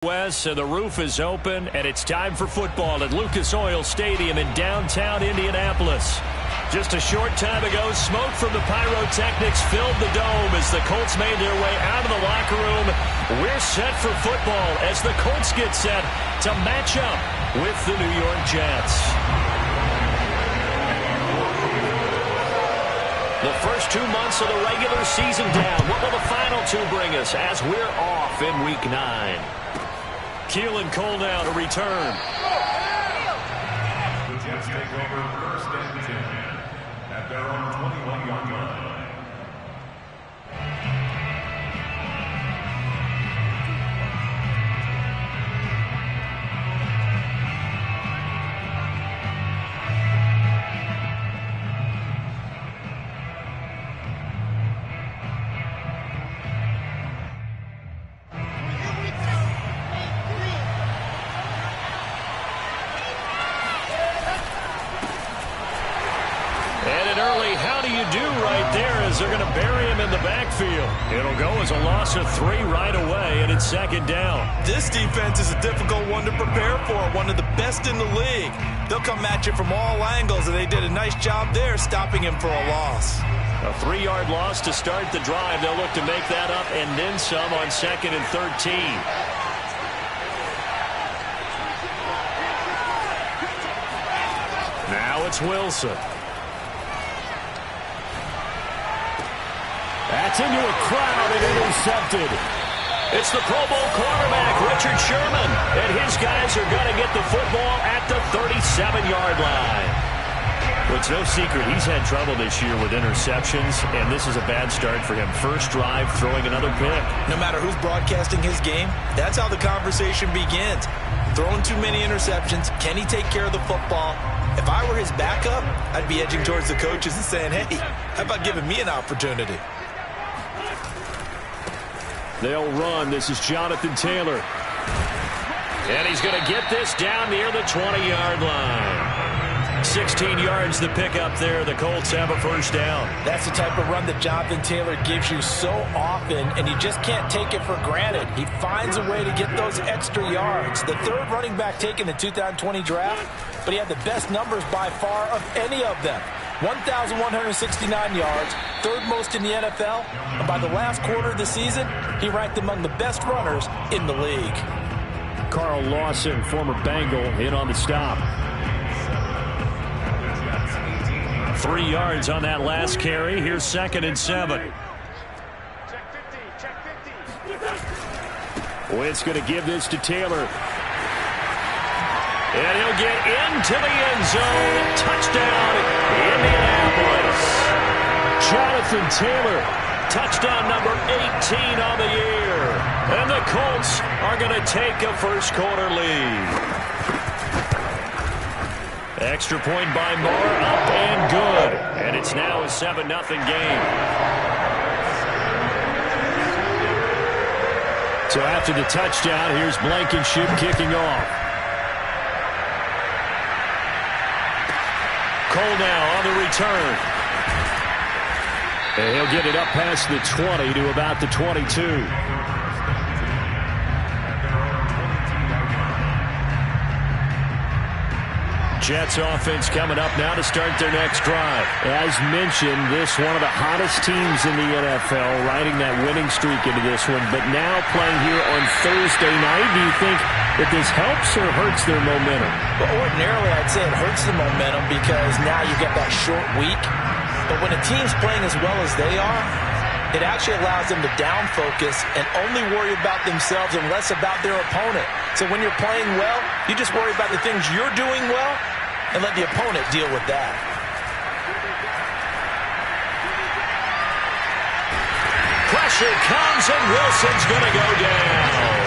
West, so the roof is open, and it's time for football at Lucas Oil Stadium in downtown Indianapolis. Just a short time ago, smoke from the pyrotechnics filled the dome as the Colts made their way out of the locker room. We're set for football as the Colts get set to match up with the New York Jets. The first 2 months of the regular season down. What will the final two bring us as we're off in Week 9? Keelan Cole now to return. The Jets take over first and 10 at their own 21-yard line. They're going to bury him in the backfield. It'll go as a loss of 3 right away, and it's second down. This defense is a difficult one to prepare for, one of the best in the league. They'll come at you from all angles, and they did a nice job there stopping him for a loss. A 3-yard loss to start the drive. They'll look to make that up and then some on 2nd and 13. Now it's Wilson. That's into a crowd and intercepted. It's the Pro Bowl quarterback, Richard Sherman, and his guys are going to get the football at the 37-yard line. Well, it's no secret he's had trouble this year with interceptions, and this is a bad start for him. First drive, throwing another pick. No matter who's broadcasting his game, that's how the conversation begins. Throwing too many interceptions, can he take care of the football? If I were his backup, I'd be edging towards the coaches and saying, hey, how about giving me an opportunity? They'll run. This is Jonathan Taylor. And he's going to get this down near the 20-yard line. 16 yards the pickup there. The Colts have a first down. That's the type of run that Jonathan Taylor gives you so often, and you just can't take it for granted. He finds a way to get those extra yards. The third running back taken in the 2020 draft, but he had the best numbers by far of any of them. 1,169 yards, third most in the NFL, and by the last quarter of the season, he ranked among the best runners in the league. Carl Lawson, former Bengal, in on the stop. 3 yards on that last carry. Here's 2nd and 7. Wentz going to give this to Taylor. And he'll get into the end zone. Touchdown, Indianapolis. Jonathan Taylor, touchdown number 18 on the year. And the Colts are going to take a first-quarter lead. Extra point by Moore, up and good. And it's now a 7-0 game. So after the touchdown, here's Blankenship kicking off. Cole now on the return. And he'll get it up past the 20 to about the 22. Jets offense coming up now to start their next drive. As mentioned, this one of the hottest teams in the NFL, riding that winning streak into this one, but now playing here on Thursday night. Do you think that this helps or hurts their momentum? Well, ordinarily, I'd say it hurts the momentum because now you get that short week. But when a team's playing as well as they are, it actually allows them to down focus and only worry about themselves and less about their opponent. So when you're playing well, you just worry about the things you're doing well and let the opponent deal with that. Pressure comes and Wilson's going to go down.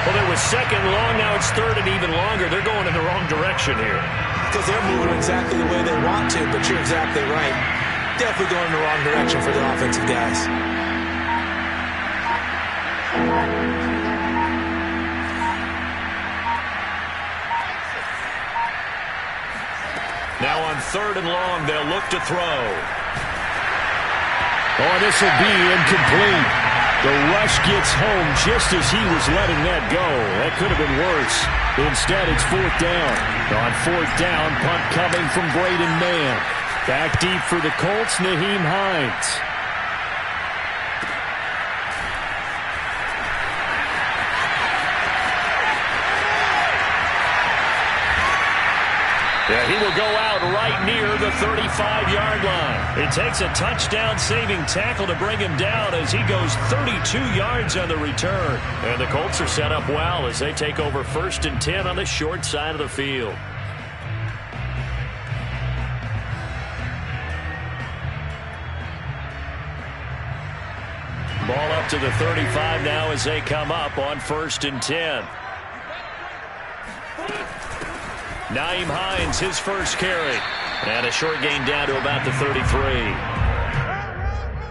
Well, it was second long, now it's third and even longer. They're going in the wrong direction here. Because they're moving exactly the way they want to, but you're exactly right. Definitely going in the wrong direction for the offensive guys. Now on 3rd and long, they'll look to throw. Oh, this will be incomplete. The rush gets home just as he was letting that go. That could have been worse. Instead, it's 4th down. On 4th down, punt coming from Braden Mann. Back deep for the Colts, Nyheim Hines. Yeah, he will go out right near the 35-yard line. It takes a touchdown-saving tackle to bring him down as he goes 32 yards on the return. And the Colts are set up well as they take over 1st and 10 on the short side of the field. Ball up to the 35 now as they come up on 1st and 10. Nyheim Hines, his first carry. And a short gain down to about the 33.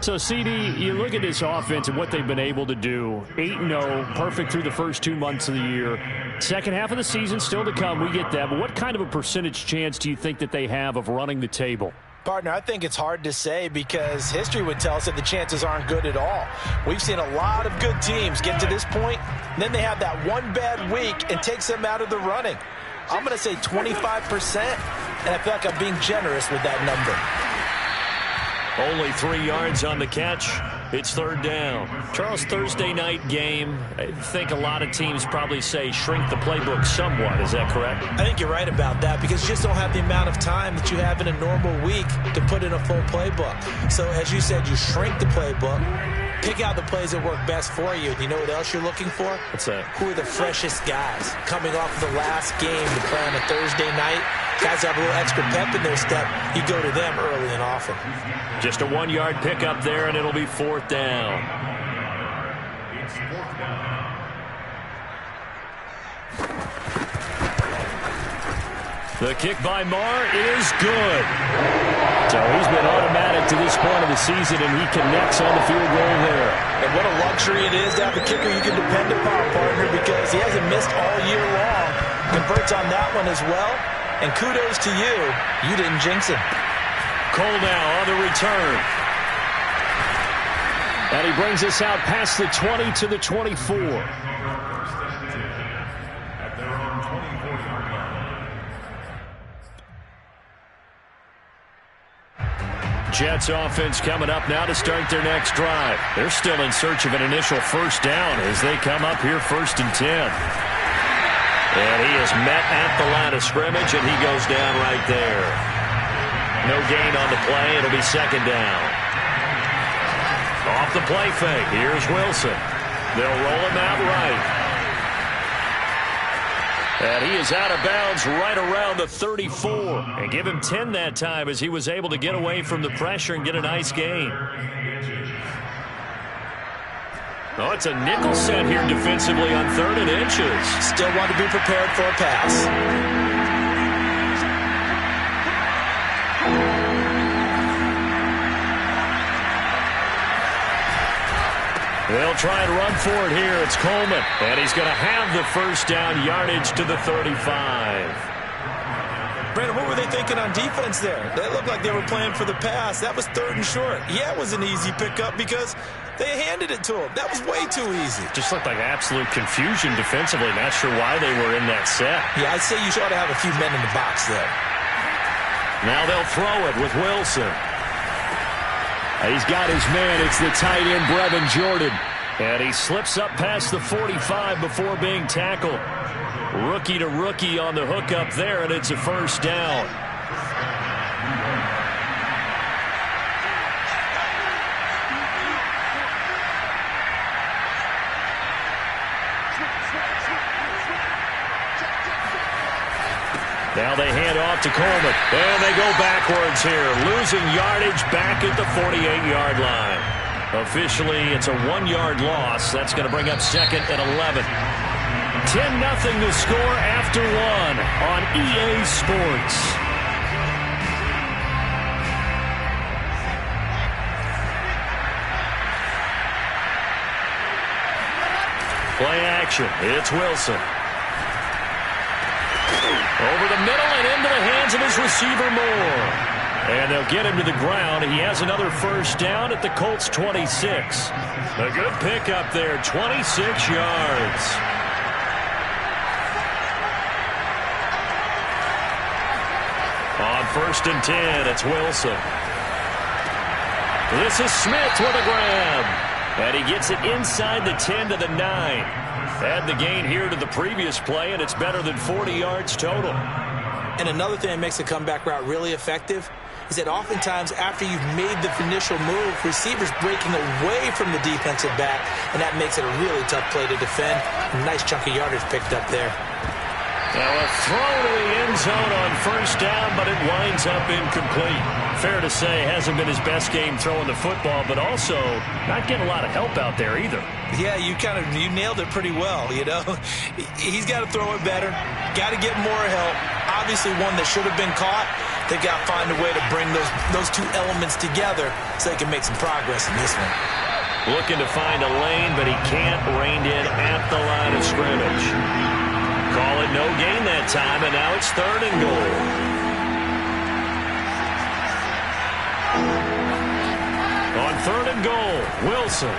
So, CD, you look at this offense and what they've been able to do. 8-0, perfect through the first 2 months of the year. Second half of the season still to come. We get that. But what kind of a percentage chance do you think that they have of running the table? Partner, I think it's hard to say because history would tell us that the chances aren't good at all. We've seen a lot of good teams get to this point, and then they have that one bad week and takes them out of the running. I'm going to say 25%, and I feel like I'm being generous with that number. Only 3 yards on the catch. It's 3rd down. Charles, Thursday night game. I think a lot of teams probably say shrink the playbook somewhat. Is that correct? I think you're right about that because you just don't have the amount of time that you have in a normal week to put in a full playbook. So, as you said, you shrink the playbook, pick out the plays that work best for you. And you know what else you're looking for? What's that? Who are the freshest guys coming off the last game to play on a Thursday night? Guys have a little extra pep in their step. You go to them early and often. Just a 1-yard pickup there, and it'll be 4th down. It's 4th down. The kick by Marr is good. So he's been automatic to this point of the season, and he connects on the field goal there. And what a luxury it is to have a kicker you can depend upon, partner, because he hasn't missed all year long. Converts on that one as well. And kudos to you. You didn't jinx him. Cole now on the return. And he brings us out past the 20 to the 24. At their own 24-yard line. Jets offense coming up now to start their next drive. They're still in search of an initial 1st down as they come up here 1st and 10. And he is met at the line of scrimmage, and he goes down right there. No gain on the play. It'll be 2nd down. Off the play fake. Here's Wilson. They'll roll him out right. And he is out of bounds right around the 34. And give him 10 that time as he was able to get away from the pressure and get a nice gain. Oh, it's a nickel set here defensively on 3rd and inches. Still want to be prepared for a pass. They'll try and run for it here. It's Coleman. And he's going to have the 1st down, yardage to the 35. Brandon, what were they thinking on defense there? They looked like they were playing for the pass. That was 3rd and short. Yeah, it was an easy pickup because they handed it to him. That was way too easy. Just looked like absolute confusion defensively. Not sure why they were in that set. Yeah, I'd say you ought to have a few men in the box there. Now they'll throw it with Wilson. He's got his man. It's the tight end, Brevin Jordan. And he slips up past the 45 before being tackled. Rookie to rookie on the hookup there, and it's a 1st down. Now they hand off to Coleman. And they go backwards here, losing yardage back at the 48-yard line. Officially, it's a 1-yard loss. That's going to bring up 2nd and 11. 10-0 the score after 1 on EA Sports. Play action. It's Wilson. Over the middle and into the hands of his receiver, Moore. And they'll get him to the ground. He has another first down at the Colts 26. A good pickup there, 26 yards. On 1st and 10, it's Wilson. This is Smith with a grab. And he gets it inside the 10 to the 9. Add the gain here to the previous play, and it's better than 40 yards total. And another thing that makes a comeback route really effective is that oftentimes after you've made the initial move, receivers breaking away from the defensive back, and that makes it a really tough play to defend. A nice chunk of yardage picked up there. Now a throw to the end zone on 1st down, but it winds up incomplete. Fair to say, hasn't been his best game throwing the football, but also not getting a lot of help out there either. Yeah, you nailed it pretty well, you know. He's got to throw it better, got to get more help. Obviously one that should have been caught. They've got to find a way to bring those two elements together so they can make some progress in this one. Looking to find a lane, but he can't, reined in at the line of scrimmage. Call it no gain that time, and now it's 3rd and goal. On 3rd and goal, Wilson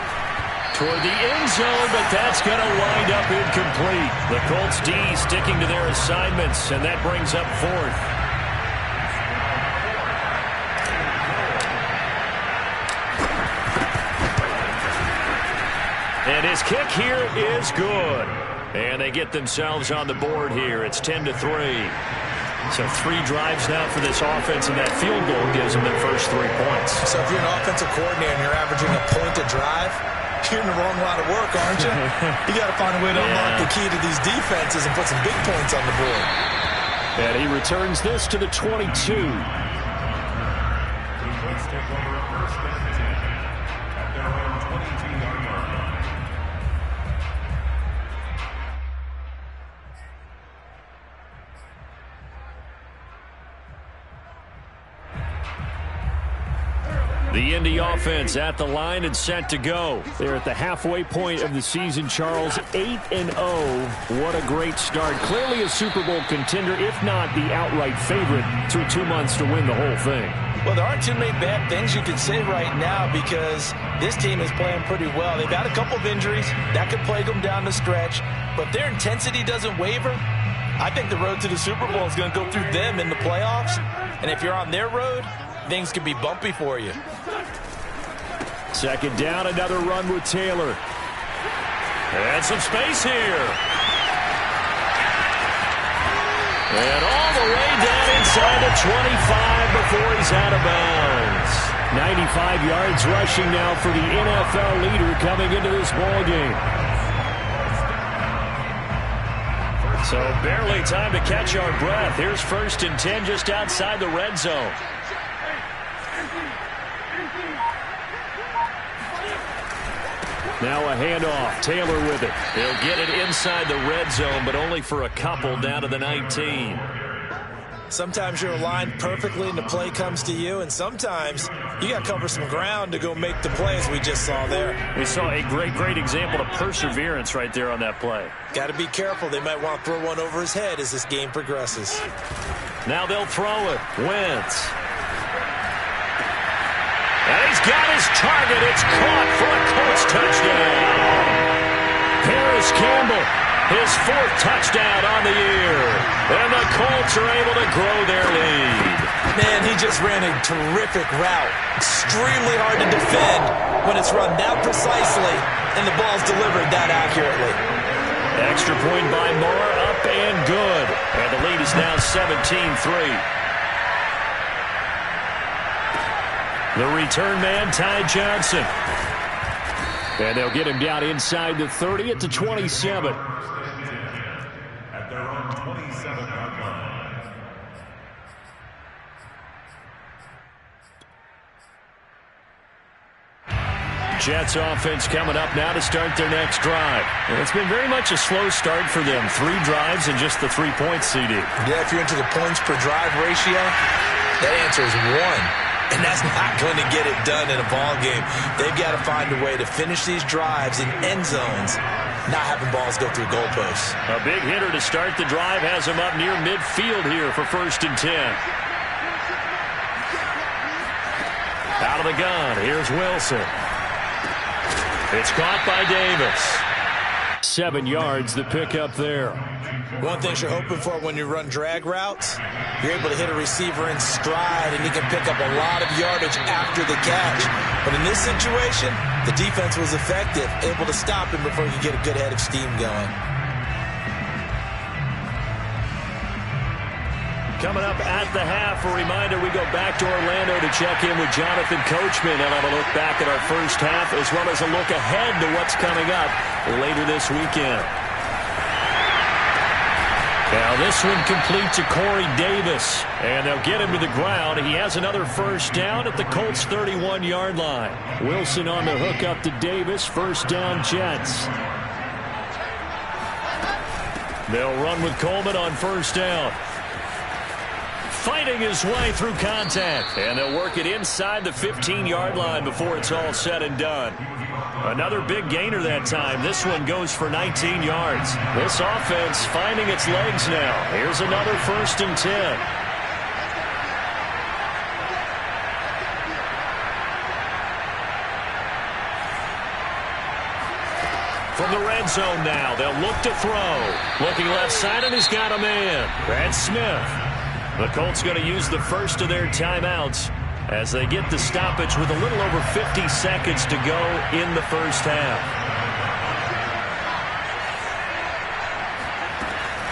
toward the end zone, but that's going to wind up incomplete. The Colts D sticking to their assignments, and that brings up 4th. And his kick here is good. And they get themselves on the board here. It's 10-3. So 3 drives now for this offense, and that field goal gives them their first 3 points. So if you're an offensive coordinator and you're averaging a point a drive, you're in the wrong line of work, aren't you? You got to find a way to unlock the key to these defenses and put some big points on the board. And he returns this to the 22. Let's take over 1st and 10 at their own 22-yard line. The Indy offense at the line and set to go. They're at the halfway point of the season, Charles, 8-0. What a great start. Clearly a Super Bowl contender, if not the outright favorite, through 2 months to win the whole thing. Well, there aren't too many bad things you can say right now because this team is playing pretty well. They've had a couple of injuries. That could plague them down the stretch. But their intensity doesn't waver. I think the road to the Super Bowl is going to go through them in the playoffs. And if you're on their road, things can be bumpy for you. 2nd down, another run with Taylor. And some space here. And all the way down inside the 25 before he's out of bounds. 95 yards rushing now for the NFL leader coming into this ball game. So barely time to catch our breath. Here's 1st and 10 just outside the red zone. Now a handoff. Taylor with it. He'll get it inside the red zone, but only for a couple down to the 19. Sometimes you're aligned perfectly and the play comes to you, and sometimes you got to cover some ground to go make the play, as we just saw there. We saw a great example of perseverance right there on that play. Got to be careful. They might want to throw one over his head as this game progresses. Now they'll throw it. Wentz. And he's got his target. It's caught for a Colts touchdown. Paris Campbell, his 4th touchdown on the year. And the Colts are able to grow their lead. Man, he just ran a terrific route. Extremely hard to defend when it's run that precisely and the ball's delivered that accurately. Extra point by Moore, up and good. And the lead is now 17-3. The return man, Ty Johnson. And they'll get him down inside the 30 at the 27. At their own 27-yard line. Jets offense coming up now to start their next drive. And it's been very much a slow start for them. 3 drives and just the 3 points, CD. Yeah, if you're into the points per drive ratio, that answer is 1. And that's not going to get it done in a ball game. They've got to find a way to finish these drives in end zones, not having balls go through goalposts. A big hitter to start the drive has him up near midfield here for 1st and 10. Out of the gun, here's Wilson. It's caught by Davis. 7 yards the pick up there. One thing you're hoping for when you run drag routes, you're able to hit a receiver in stride, and he can pick up a lot of yardage after the catch. But in this situation, the defense was effective, able to stop him before he could get a good head of steam going. Coming up at the half, a reminder, we go back to Orlando to check in with Jonathan Coachman and have a look back at our first half as well as a look ahead to what's coming up later this weekend. Now this one complete to Corey Davis, and they'll get him to the ground. He has another first down at the Colts' 31-yard line. Wilson on the hook up to Davis, first down Jets. They'll run with Coleman on first down. Fighting his way through contact, and they'll work it inside the 15-yard line before it's all said and done. Another big gainer that time. This one goes for 19 yards. This offense finding its legs now. Here's another 1st and 10. From the red zone now, they'll look to throw. Looking left side, and he's got a man. Brad Smith. The Colts going to use the first of their timeouts as they get the stoppage with a little over 50 seconds to go in the first half.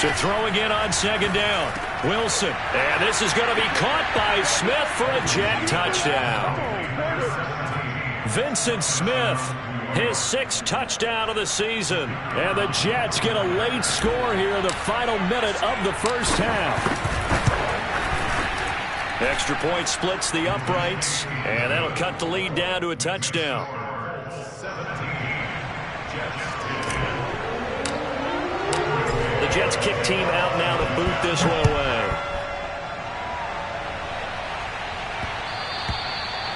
To throw again on second down. Wilson. And this is going to be caught by Smith for a Jet touchdown. Vincent Smith, his 6th touchdown of the season. And the Jets get a late score here in the final minute of the first half. Extra point splits the uprights, and that'll cut the lead down to a touchdown. The Jets kick team out now to boot this one away.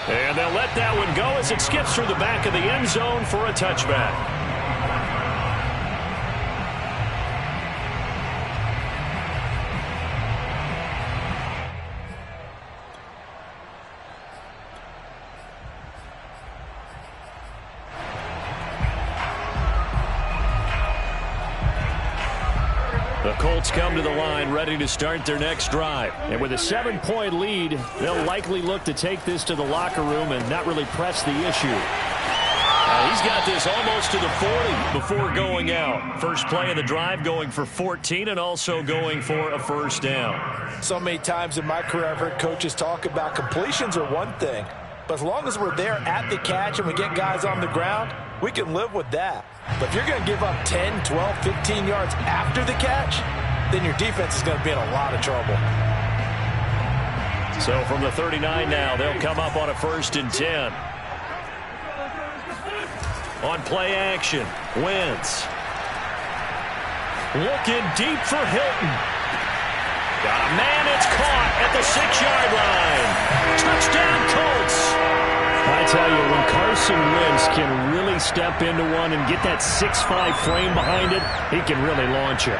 And they'll let that one go as it skips through the back of the end zone for a touchback. The Colts come to the line ready to start their next drive. And with a 7-point lead, they'll likely look to take this to the locker room and not really press the issue. He's got this almost to the 40 before going out. First play of the drive going for 14 and also going for a first down. So many times in my career I've heard coaches talk about completions are one thing, but as long as we're there at the catch and we get guys on the ground, we can live with that. But if you're going to give up 10, 12, 15 yards after the catch, then your defense is going to be in a lot of trouble. So from the 39 now, they'll come up on a 1st and 10. On play action, Wentz. Looking deep for Hilton. Got a man, it's caught at the 6-yard line. Touchdown Colts. I tell you, when Carson Wentz can really step into one and get that 6'5" frame behind it, he can really launch it.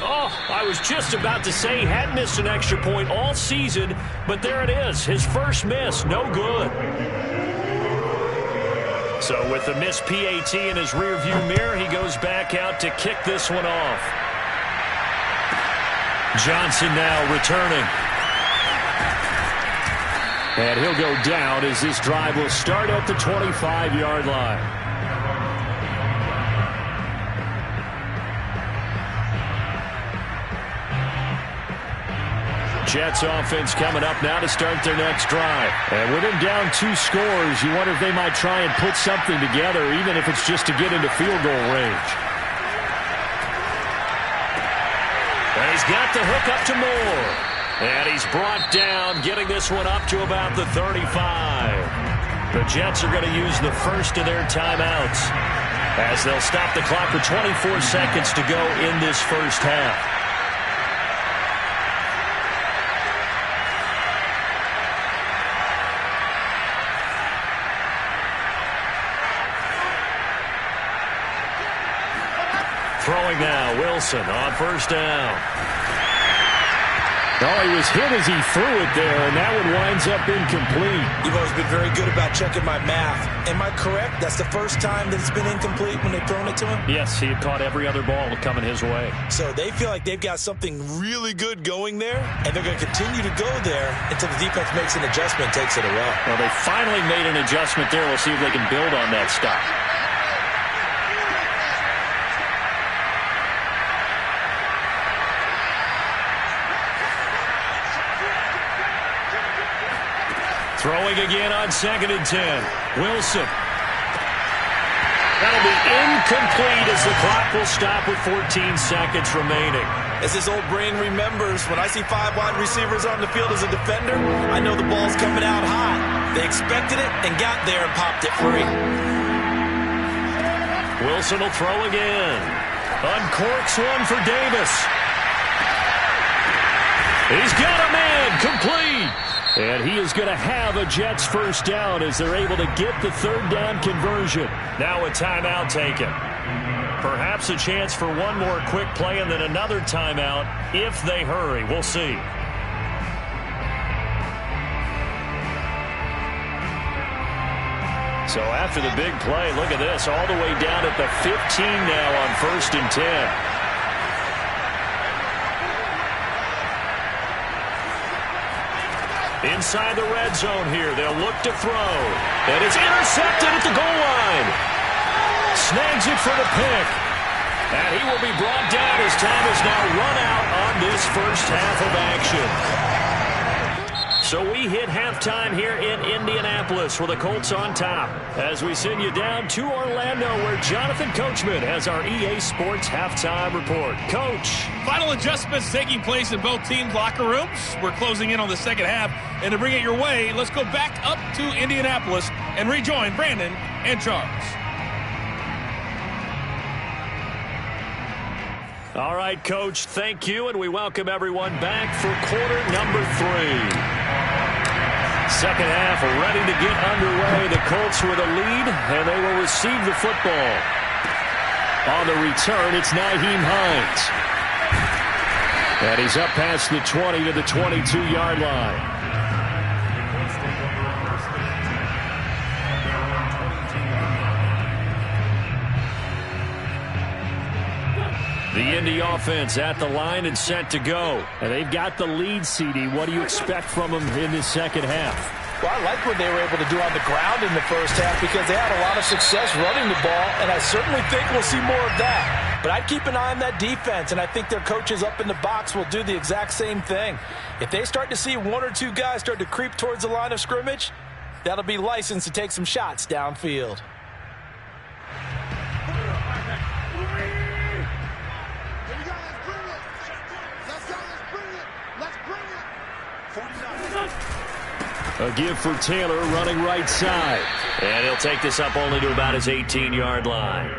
Oh, I was just about to say he had missed an extra point all season, but there it is, his first miss, no good. So with the missed PAT in his rearview mirror, he goes back out to kick this one off. Johnson now returning. And he'll go down as this drive will start at the 25-yard line. Jets offense coming up now to start their next drive. And with him down 2 scores, you wonder if they might try and put something together, even if it's just to get into field goal range. And he's got the hook up to Moore. And he's brought down, getting this one up to about the 35. The Jets are going to use the first of their timeouts as they'll stop the clock with 24 seconds to go in this first half. Throwing now, Wilson on first down. Oh, he was hit as he threw it there, and that one winds up incomplete. You've always been very good about checking my math. Am I correct? That's the first time that it's been incomplete when they've thrown it to him? Yes, he had caught every other ball coming his way. So they feel like they've got something really good going there, and they're going to continue to go there until the defense makes an adjustment and takes it away. Well, they finally made an adjustment there. We'll see if they can build on that stop. Throwing again on 2nd and 10. Wilson. That'll be incomplete as the clock will stop with 14 seconds remaining. As his old brain remembers, when I see 5 wide receivers on the field as a defender, I know the ball's coming out high. They expected it and got there and popped it free. Wilson will throw again. Uncorks one for Davis. He's got a man complete. And he is going to have a Jets first down as they're able to get the 3rd down conversion. Now a timeout taken. Perhaps a chance for one more quick play and then another timeout if they hurry. We'll see. So after the big play, look at this. All the way down at the 15 now on 1st and 10. Inside the red zone here. They'll look to throw. And it's intercepted at the goal line. Snags it for the pick. And he will be brought down as time has now run out on this first half of action. So we hit halftime here in Indianapolis with the Colts on top as we send you down to Orlando where Jonathan Coachman has our EA Sports halftime report. Coach. Final adjustments taking place in both teams' locker rooms. We're closing in on the second half. And to bring it your way, let's go back up to Indianapolis and rejoin Brandon and Charles. All right, Coach, thank you, and we welcome everyone back for quarter number 3. Second half ready to get underway. The Colts with a lead, and they will receive the football. On the return, it's Nyheim Hines. And he's up past the 20 to the 22-yard line. The Indy offense at the line and set to go. And they've got the lead, CD. What do you expect from them in the second half? Well, I like what they were able to do on the ground in the first half because they had a lot of success running the ball, and I certainly think we'll see more of that. But I'd keep an eye on that defense, and I think their coaches up in the box will do the exact same thing. If they start to see 1 or 2 guys start to creep towards the line of scrimmage, that'll be licensed to take some shots downfield. A give for Taylor running right side. And he'll take this up only to about his 18-yard line.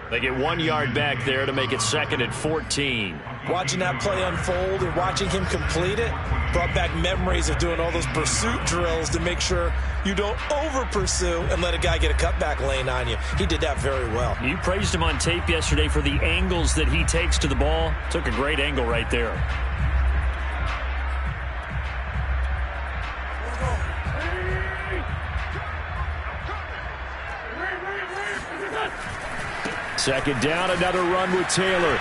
They get 1 yard back there to make it 2nd and 14. Watching that play unfold and watching him complete it brought back memories of doing all those pursuit drills to make sure you don't over-pursue and let a guy get a cutback lane on you. He did that very well. You praised him on tape yesterday for the angles that he takes to the ball. Took a great angle right there. Second down, another run with Taylor.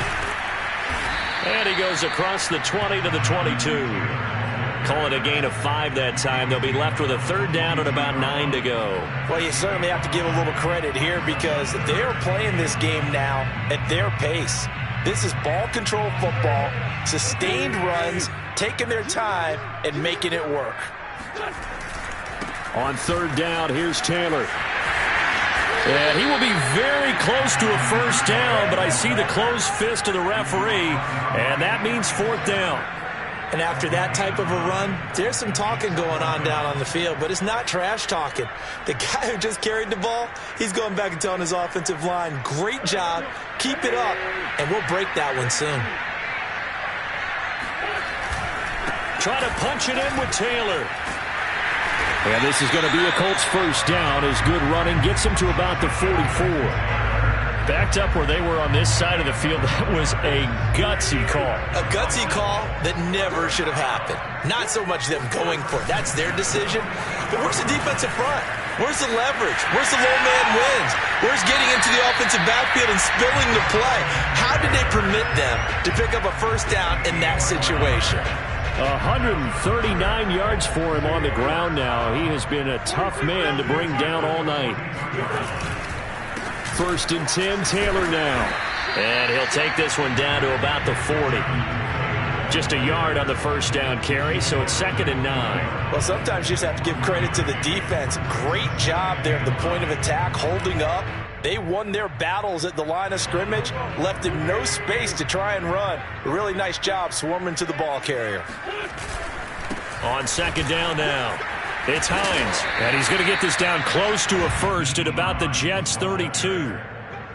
And he goes across the 20 to the 22. Call it a gain of 5 that time. They'll be left with a 3rd down and about 9 to go. Well, you certainly have to give a little credit here because they are playing this game now at their pace. This is ball control football, sustained runs, taking their time and making it work. On 3rd down, here's Taylor. And he will be very close to a first down, but I see the closed fist of the referee, and that means 4th down. And after that type of a run, there's some talking going on down on the field, but it's not trash talking. The guy who just carried the ball, he's going back and telling his offensive line, great job, keep it up, and we'll break that one soon. Try to punch it in with Taylor. And this is going to be a Colts first down as good running gets him to about the 44. Backed up where they were on this side of the field, that was a gutsy call. A gutsy call that never should have happened. Not so much them going for it. That's their decision. But where's the defensive front? Where's the leverage? Where's the low man wins? Where's getting into the offensive backfield and spilling the play? How did they permit them to pick up a first down in that situation? 139 yards for him on the ground now. He has been a tough man to bring down all night. 1st and 10, Taylor now. And he'll take this one down to about the 40. Just a yard on the first down carry, so it's 2nd and 9. Well, sometimes you just have to give credit to the defense. Great job there at the point of attack, holding up. They won their battles at the line of scrimmage, left him no space to try and run. A really nice job swarming to the ball carrier. On 2nd down now, it's Hines, and he's going to get this down close to a first at about the Jets' 32.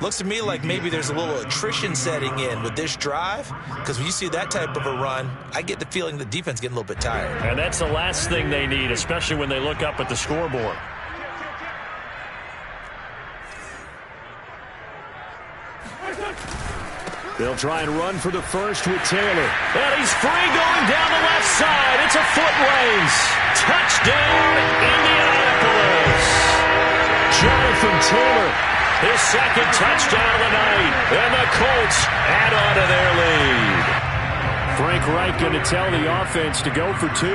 Looks to me like maybe there's a little attrition setting in with this drive, because when you see that type of a run, I get the feeling the defense getting a little bit tired. And that's the last thing they need, especially when they look up at the scoreboard. They'll try and run for the first with Taylor. And he's free going down the left side. It's a foot race. Touchdown, Indianapolis. Jonathan Taylor, his 2nd touchdown of the night. And the Colts add on to their lead. Frank Reich going to tell the offense to go for 2.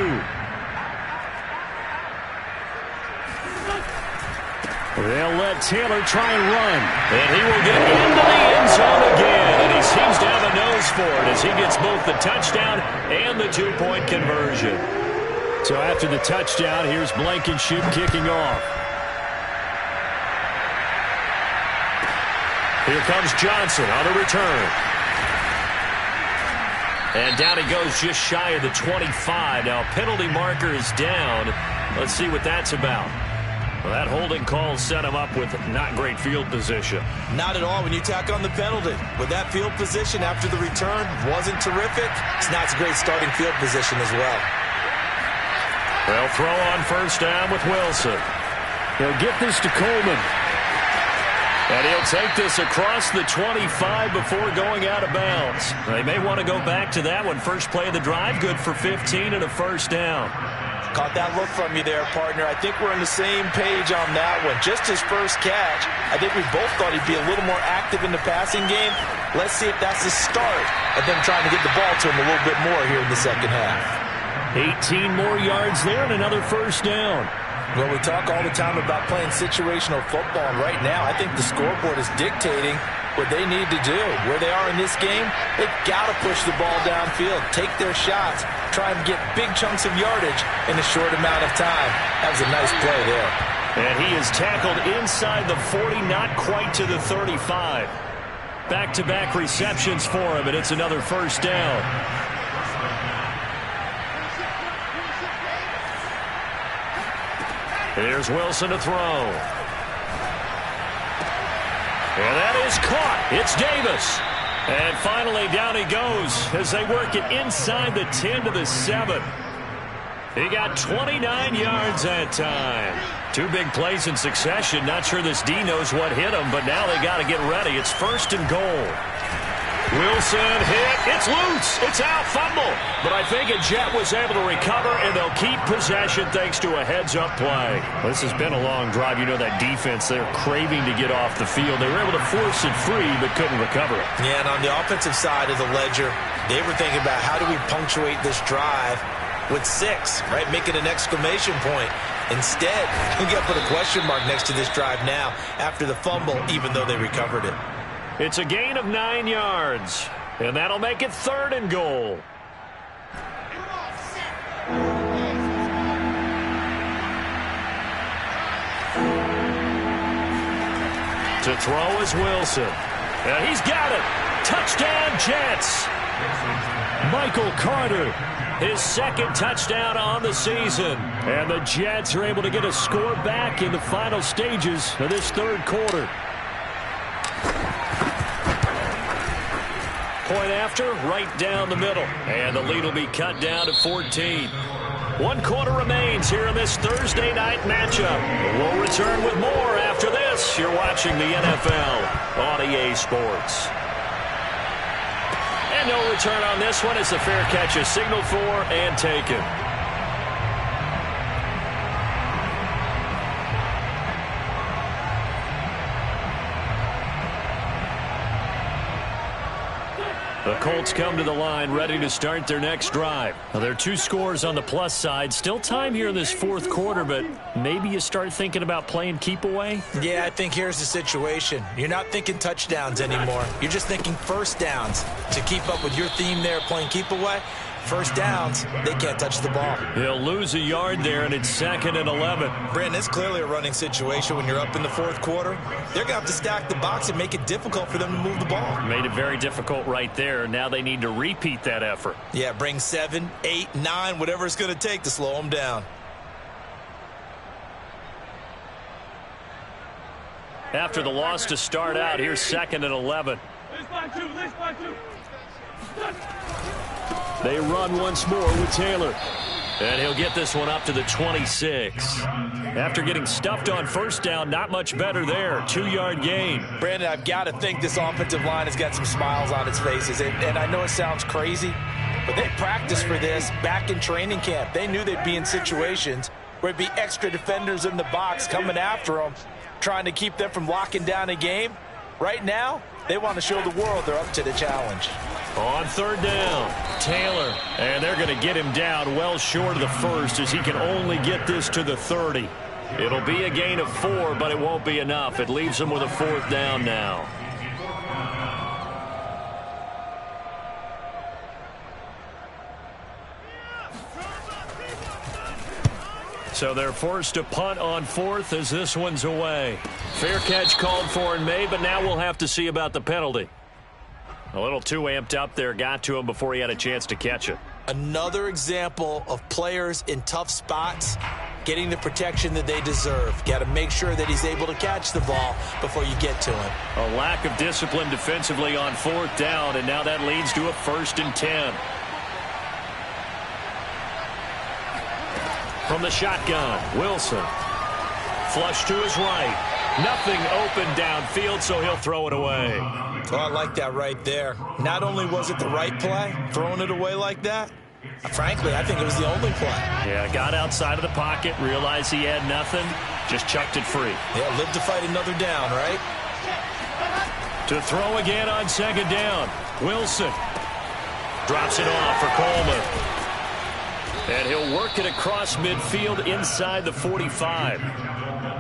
They'll let Taylor try and run. And he will get into the end zone again. And he seems to have a nose for it as he gets both the touchdown and the 2-point conversion. So after the touchdown, here's Blankenship kicking off. Here comes Johnson on the return. And down he goes just shy of the 25. Now penalty marker is down. Let's see what that's about. Well, that holding call set him up with not great field position. Not at all when you tack on the penalty. With that field position after the return wasn't terrific, it's not a great starting field position as well. They'll throw on first down with Wilson. He'll get this to Coleman. And he'll take this across the 25 before going out of bounds. They may want to go back to that one. First play of the drive, good for 15 and a first down. Caught that look from you there, partner. I think we're on the same page on that one. Just his first catch. I think we both thought he'd be a little more active in the passing game. Let's see if that's the start of them trying to get the ball to him a little bit more here in the second half. 18 more yards there and another first down. Well, we talk all the time about playing situational football, and right now I think the scoreboard is dictating what they need to do. Where they are in this game, they've got to push the ball downfield, take their shots, try and get big chunks of yardage in a short amount of time. That was a nice play there. And he is tackled inside the 40, not quite to the 35. Back-to-back receptions for him, and it's another first down. Here's Wilson to throw. And that is caught. It's Davis. And finally down he goes as they work it inside the 10 to the 7. He got 29 yards that time. 2 big plays in succession. Not sure this D knows what hit him, but now they got to get ready. It's 1st and goal. Wilson hit. It's loose. It's out. Fumble. But I think a Jet was able to recover, and they'll keep possession thanks to a heads-up play. This has been a long drive. You know that defense, they're craving to get off the field. They were able to force it free, but couldn't recover it. Yeah, and on the offensive side of the ledger, they were thinking about how do we punctuate this drive with 6, right? Make it an exclamation point. Instead, we got to put a question mark next to this drive now after the fumble, even though they recovered it. It's a gain of 9 yards, and that'll make it 3rd and goal. To throw is Wilson. And he's got it. Touchdown, Jets. Michael Carter, his 2nd touchdown on the season. And the Jets are able to get a score back in the final stages of this 3rd quarter. Point after, right down the middle. And the lead will be cut down to 14. 1 quarter remains here in this Thursday night matchup. We'll return with more after this minutes. You're watching the NFL on EA Sports. And no return on this one as the fair catch is signaled for and taken. The Colts come to the line ready to start their next drive. Now, there are 2 scores on the plus side. Still time here in this fourth quarter, but maybe you start thinking about playing keep away? Yeah, I think here's the situation. You're not thinking touchdowns anymore. You're just thinking first downs. To keep up with your theme there playing keep away, first downs, they can't touch the ball. He'll lose a yard there, and it's 2nd and 11. Brandon, it's clearly a running situation when you're up in the fourth quarter. They're going to have to stack the box and make it difficult for them to move the ball. Made it very difficult right there. Now they need to repeat that effort. Yeah, bring 7, 8, 9, whatever it's going to take to slow them down. After the loss to start out, here's 2nd and 11. They run once more with Taylor. And he'll get this one up to the 26. After getting stuffed on first down, not much better there. 2-yard gain. Brandon, I've got to think this offensive line has got some smiles on its faces. And I know it sounds crazy, but they practiced for this back in training camp. They knew they'd be in situations where it'd be extra defenders in the box coming after them, trying to keep them from locking down a game. Right now, they want to show the world they're up to the challenge. On 3rd down, Taylor. And they're going to get him down well short of the first as he can only get this to the 30. It'll be a gain of 4, but it won't be enough. It leaves him with a 4th down now. So they're forced to punt on 4th as this one's away. Fair catch called for and made, but now we'll have to see about the penalty. A little too amped up there, got to him before he had a chance to catch it. Another example of players in tough spots getting the protection that they deserve. Got to make sure that he's able to catch the ball before you get to him. A lack of discipline defensively on 4th down, and now that leads to a 1st and 10. From the shotgun, Wilson. Flush to his right. Nothing open downfield, so he'll throw it away. Oh, I like that right there. Not only was it the right play, throwing it away like that, frankly, I think it was the only play. Yeah, got outside of the pocket, realized he had nothing, just chucked it free. Yeah, live to fight another down, right? To throw again on 2nd down, Wilson. Drops it off for Coleman. And he'll work it across midfield inside the 45.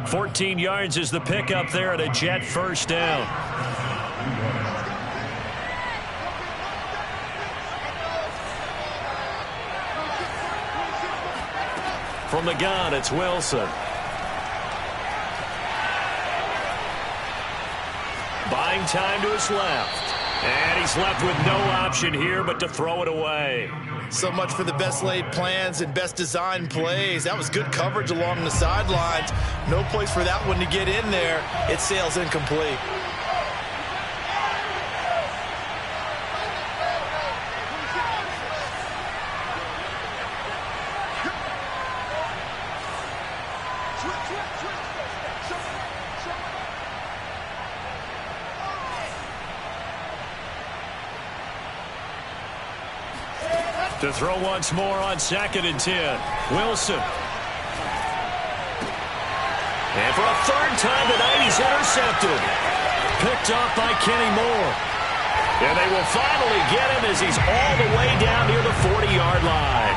14 yards is the pickup there at a Jet 1st down. From the gun, it's Wilson. Buying time to his left. And he's left with no option here but to throw it away. So much for the best laid plans and best designed plays. That was good coverage along the sidelines. No place for that one to get in there. It sails incomplete. To throw once more on 2nd and 10. Wilson. And for a 3rd time tonight, he's intercepted. Picked off by Kenny Moore. And they will finally get him as he's all the way down near the 40-yard line.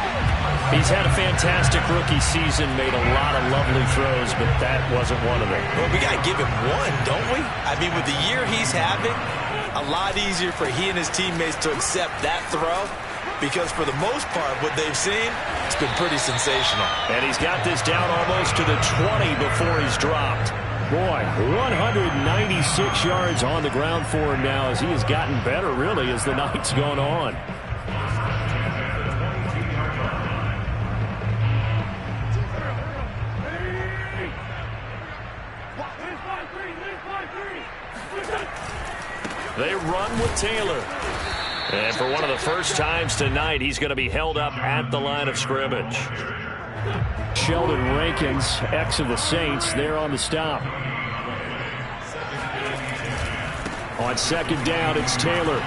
He's had a fantastic rookie season, made a lot of lovely throws, but that wasn't one of them. Well, we got to give him one, don't we? I mean, with the year he's having, a lot easier for he and his teammates to accept that throw. Because for the most part, what they've seen, it's been pretty sensational. And he's got this down almost to the 20 before he's dropped. Boy, 196 yards on the ground for him now as he has gotten better, really, as the night's gone on. They run with Taylor. And for one of the first times tonight, he's going to be held up at the line of scrimmage. Sheldon Rankins, ex of the Saints, there on the stop. On second down, it's Taylor.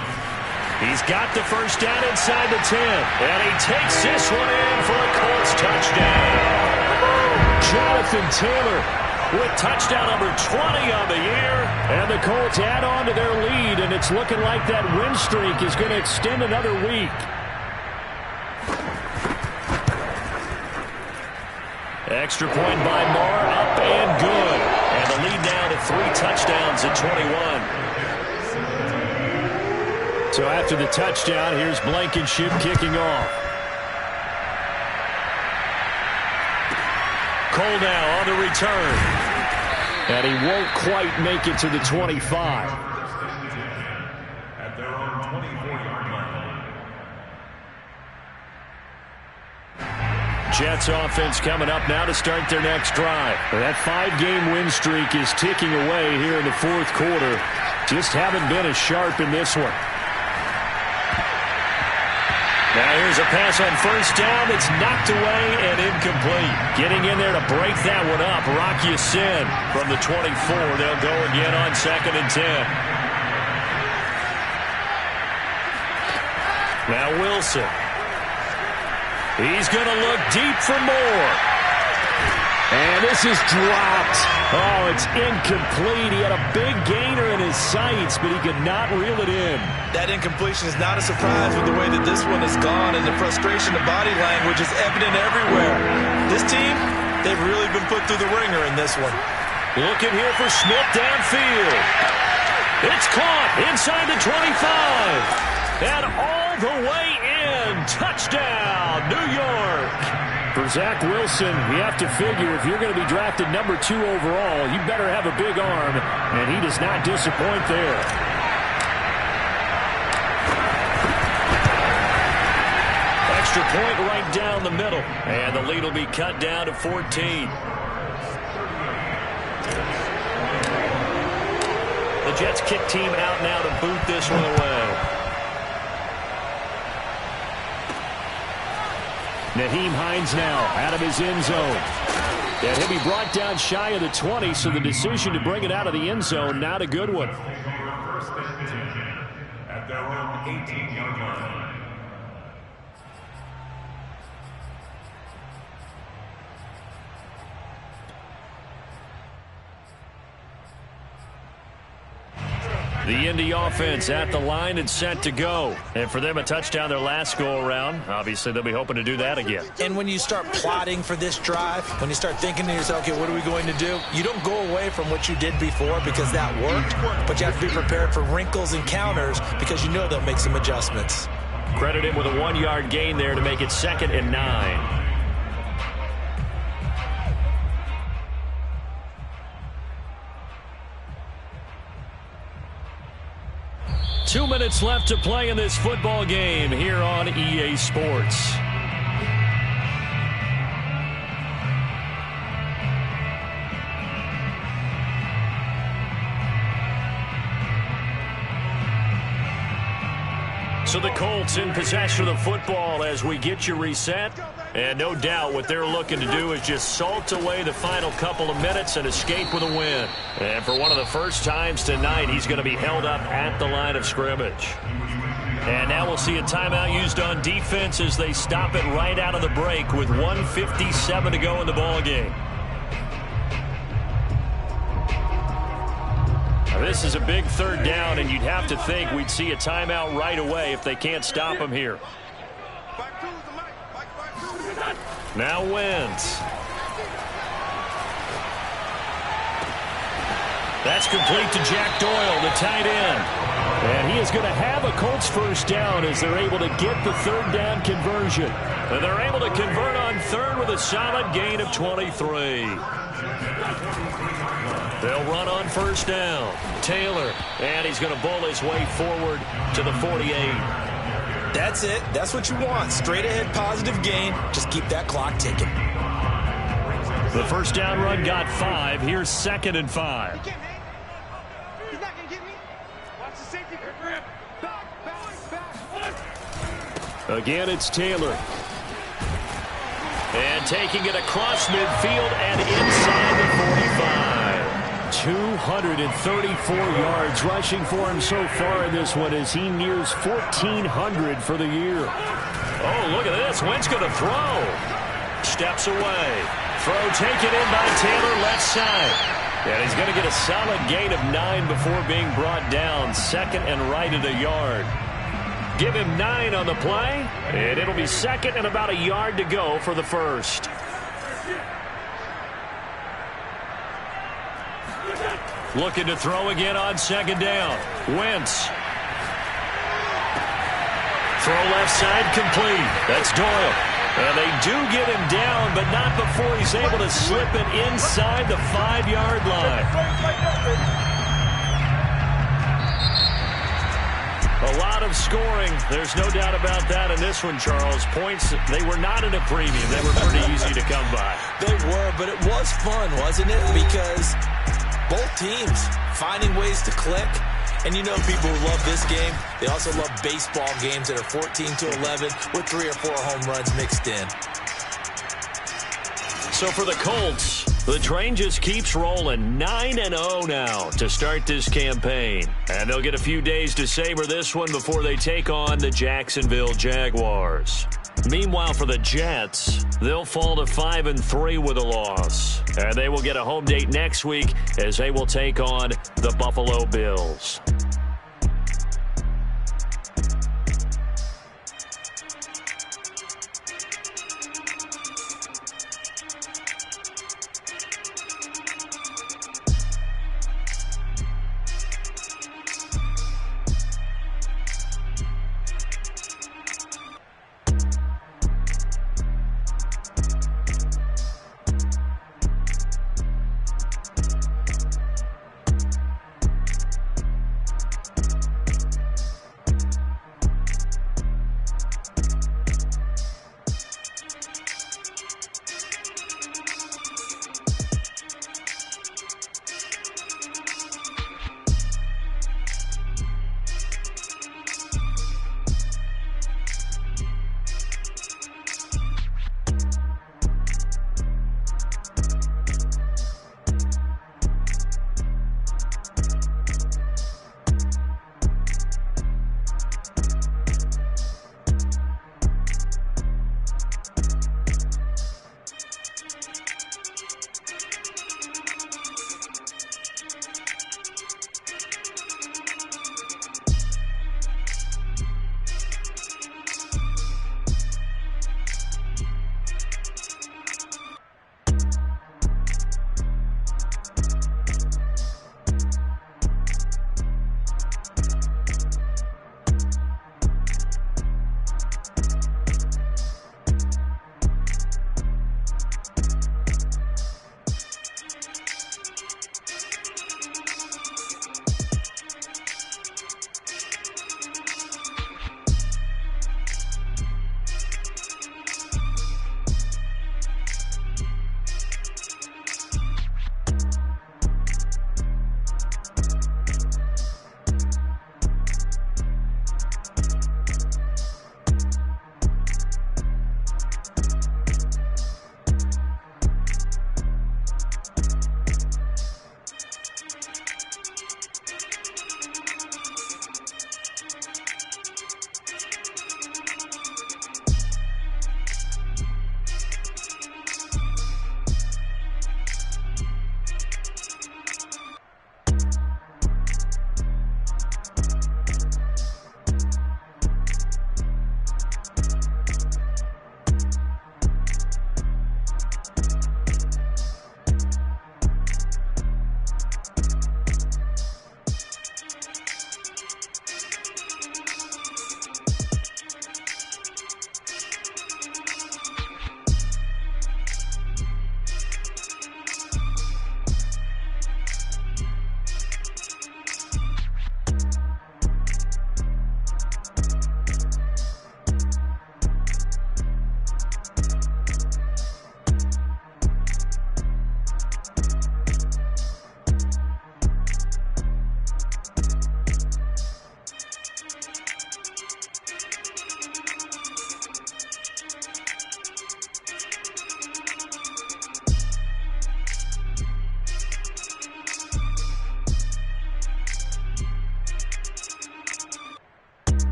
He's got the first down inside the 10. And he takes this one in for a Colts touchdown. Jonathan Taylor with touchdown number 20 on the year. And the Colts add on to their lead, and it's looking like that win streak is going to extend another week. Extra point by Moore, up and good. And the lead now to 3 touchdowns at 21. So after the touchdown, here's Blankenship kicking off. Cole now on the return. And he won't quite make it to the 25. At their own 24-yard line. Jets offense coming up now to start their next drive. That 5-game win streak is ticking away here in the fourth quarter. Just haven't been as sharp in this one. Now here's a pass on first down that's knocked away and incomplete. Getting in there to break that one up, Rocky Sin from the 24. They'll go again on second and 10. Now Wilson. He's going to look deep for more. And this is dropped. Oh, it's incomplete. He had a big gainer in his sights, but he could not reel it in. That incompletion is not a surprise with the way that this one has gone, and the frustration of body language is evident everywhere. This team, they've really been put through the ringer in this one. Looking here for Smith downfield. It's caught inside the 25. And all the way in. Touchdown, New York. For Zach Wilson, you have to figure if you're going to be drafted number 2 overall, you better have a big arm, and he does not disappoint there. Extra point right down the middle, and the lead will be cut down to 14. The Jets kick team out now to boot this one away. Nyheim Hines now out of his end zone. And he'll be brought down shy of the 20, so the decision to bring it out of the end zone, not a good one. First and 10 at their own 18-yard line. The Indy offense at the line and set to go. And for them, a touchdown their last go-around. Obviously, they'll be hoping to do that again. And when you start plotting for this drive, when you start thinking to yourself, okay, what are we going to do? You don't go away from what you did before because that worked, but you have to be prepared for wrinkles and counters because you know they'll make some adjustments. Credit him with a 1-yard gain there to make it 2nd and 9. 2 minutes left to play in this football game here on EA Sports. So the Colts in possession of the football as we get you reset. And no doubt what they're looking to do is just salt away the final couple of minutes and escape with a win. And for one of the first times tonight, he's going to be held up at the line of scrimmage. And now we'll see a timeout used on defense as they stop it right out of the break with 1:57 to go in the ballgame. This is a big 3rd down, and you'd have to think we'd see a timeout right away if they can't stop him here. Now Wentz. That's complete to Jack Doyle, the tight end. And he is going to have a Colts first down as they're able to get the 3rd down conversion. And they're able to convert on 3rd with a solid gain of 23. They'll run on first down. Taylor, and he's going to bowl his way forward to the 48. That's it. That's what you want. Straight ahead positive gain. Just keep that clock ticking. The first down run got 5. Here's 2nd and 5. He's not going to get me. Watch the safety for him. Back. Again, it's Taylor. And taking it across midfield and inside the 45. 234 yards rushing for him so far in this one as he nears 1,400 for the year. Oh, look at this. Wentz going to throw. Steps away. Throw taken in by Taylor left side. And he's going to get a solid gain of 9 before being brought down. Second and right at a yard. Give him 9 on the play, and it'll be second and about a yard to go for the first. Looking to throw again on second down. Wentz. Throw left side complete. That's Doyle. And they do get him down, but not before he's able to slip it inside the 5-yard line. A lot of scoring. There's no doubt about that in this one, Charles. Points, they were not in a premium. They were pretty easy to come by. They were, but it was fun, wasn't it? Because both teams finding ways to click. And you know people who love this game, they also love baseball games that are 14-11 with 3 or 4 home runs mixed in. So for the Colts, the train just keeps rolling. 9-0 now to start this campaign. And they'll get a few days to savor this one before they take on the Jacksonville Jaguars. Meanwhile, for the Jets, they'll fall to 5-3 with a loss. And they will get a home date next week as they will take on the Buffalo Bills.